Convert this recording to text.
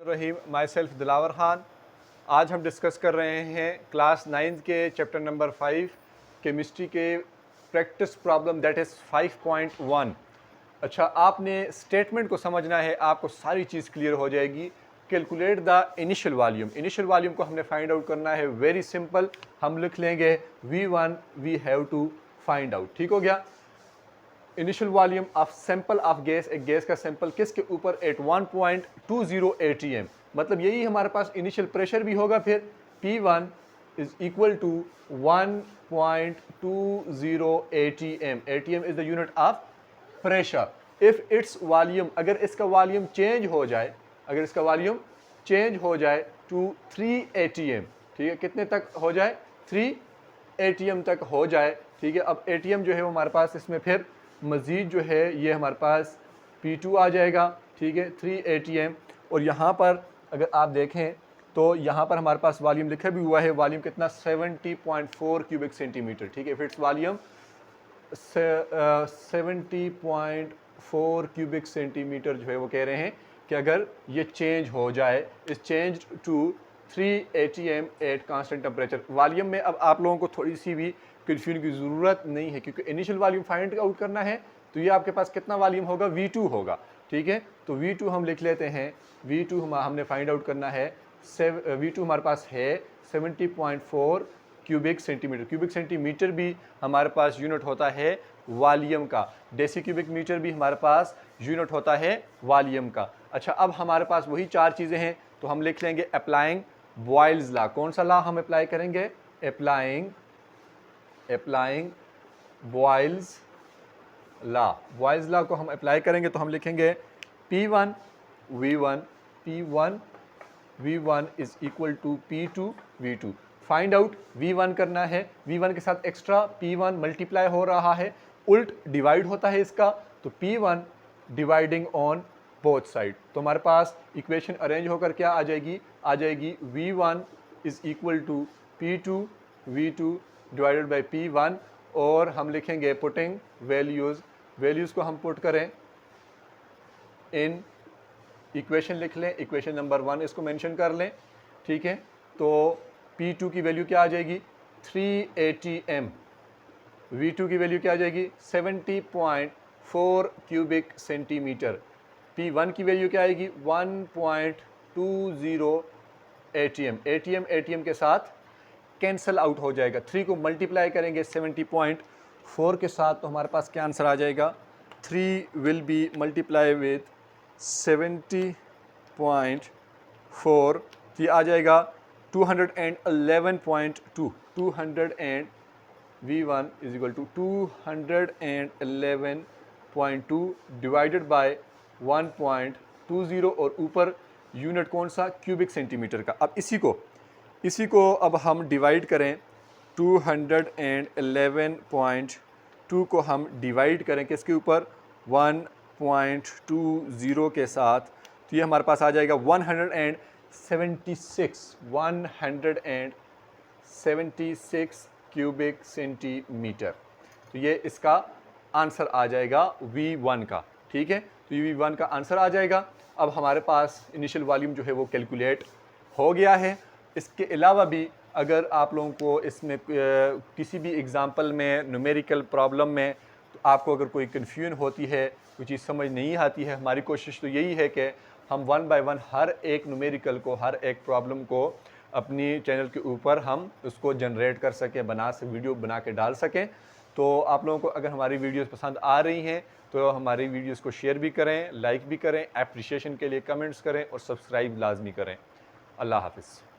Rahim my self Dilawar Khan. आज हम discuss कर रहे हैं क्लास 9 के चैप्टर नंबर 5 केमिस्ट्री के प्रैक्टिस प्रॉब्लम दैट इज़ 5.1। अच्छा, आपने स्टेटमेंट को समझना है, आपको सारी चीज़ क्लियर हो जाएगी। Calculate the initial volume. Initial volume को हमने फाइंड आउट करना है। वेरी सिंपल, हम लिख लेंगे V1 we have to find out. ठीक हो गया। Initial volume of sample of gas, एक गैस का सैंपल किसके ऊपर, एट 1.20 atm, मतलब यही हमारे पास इनिशियल प्रेशर भी होगा। फिर P1 is equal to 1.20 atm। atm is the unit of pressure. If its volume, अगर इसका वॉल्यूम चेंज हो जाए, अगर इसका वॉल्यूम चेंज हो जाए टू 3 atm, ठीक है, कितने तक हो जाए, 3 atm तक हो जाए। ठीक है, अब atm जो है वो हमारे पास इसमें फिर मज़ीद जो है ये हमारे पास P2 आ जाएगा। ठीक है, 3 atm। और यहाँ पर अगर आप देखें तो यहाँ पर हमारे पास वॉल्यूम लिखा भी हुआ है। वॉल्यूम कितना, 70.4 क्यूबिक सेंटीमीटर। ठीक है, if its volume 70.4 cubic centimetre जो है वो कह रहे हैं कि अगर ये चेंज हो जाए, इस change to 3 atm at constant temperature. Volume में अब आप लोगों को थोड़ी सी भी कन्फ्यूजन की ज़रूरत नहीं है, क्योंकि इनिशियल वॉल्यूम फाइंड आउट करना है। तो ये आपके पास कितना वॉल्यूम होगा, V2 होगा। ठीक है, तो V2 हम लिख लेते हैं। V2 हमने फाइंड आउट करना है। V2 हमारे पास है 70.4 क्यूबिक सेंटीमीटर। क्यूबिक सेंटीमीटर भी हमारे पास यूनिट होता है वॉल्यूम का। डेसी क्यूबिक मीटर भी हमारे पास यूनिट होता है वॉल्यूम का। अच्छा, अब हमारे पास वही चार चीज़ें हैं, तो हम लिख लेंगे अप्लाइंग बॉयल्स लॉ। कौन सा लॉ हम अप्लाई करेंगे, applying Boyle's law. Boyle's law को हम अप्लाई करेंगे तो हम लिखेंगे P1 V1 is equal to P2 V2। Find out V1 करना है। V1 के साथ एक्स्ट्रा P1 मल्टीप्लाई हो रहा है, उल्ट डिवाइड होता है इसका, तो P1 dividing on both side. तो हमारे पास इक्वेशन अरेंज होकर क्या आ जाएगी, V1 is equal to P2 V2 divided by P1। और हम लिखेंगे पुटिंग वैल्यूज़ को हम पुट करें इन इक्वेशन, लिख लें इक्वेशन नंबर 1, इसको मेंशन कर लें। ठीक है, तो P2 की वैल्यू क्या आ जाएगी, 3 atm। V2 की वैल्यू क्या आ जाएगी, 70.4 क्यूबिक सेंटीमीटर। P1 की वैल्यू क्या आएगी, 1.20 atm। atm के साथ कैंसल आउट हो जाएगा। 3 को मल्टीप्लाई करेंगे 70.4 के साथ, तो हमारे पास क्या आंसर आ जाएगा, 3 विल बी मल्टीप्लाई विद 70.4, ये आ जाएगा 211.2। V1 is equal to 211.2 divided by 1.20, और ऊपर यूनिट कौन सा, क्यूबिक सेंटीमीटर का। अब इसी को अब हम डिवाइड करें, 211.2 को हम डिवाइड करें किसके ऊपर, 1.20 के साथ, तो ये हमारे पास आ जाएगा 176 क्यूबिक सेंटीमीटर। तो ये इसका आंसर आ जाएगा V1 का। ठीक है, तो ये V1 का आंसर आ जाएगा। अब हमारे पास इनिशियल वॉल्यूम जो है वो कैलकुलेट हो गया है। इसके अलावा भी अगर आप लोगों को इसमें किसी भी एग्ज़ाम्पल में, न्यूमेरिकल प्रॉब्लम में, तो आपको अगर कोई कन्फ्यूजन होती है, कोई चीज़ समझ नहीं आती है, हमारी कोशिश तो यही है कि हम 1 बाय 1 हर एक न्यूमेरिकल को, हर एक प्रॉब्लम को अपनी चैनल के ऊपर हम उसको जनरेट कर सकें, वीडियो बना के डाल सकें। तो आप लोगों को अगर हमारी वीडियोस पसंद आ रही हैं तो हमारी वीडियोस को शेयर भी करें, लाइक भी करें, एप्रिशिएशन के लिए कमेंट्स करें और सब्सक्राइब लाजमी करें। अल्लाह हाफ़िज़।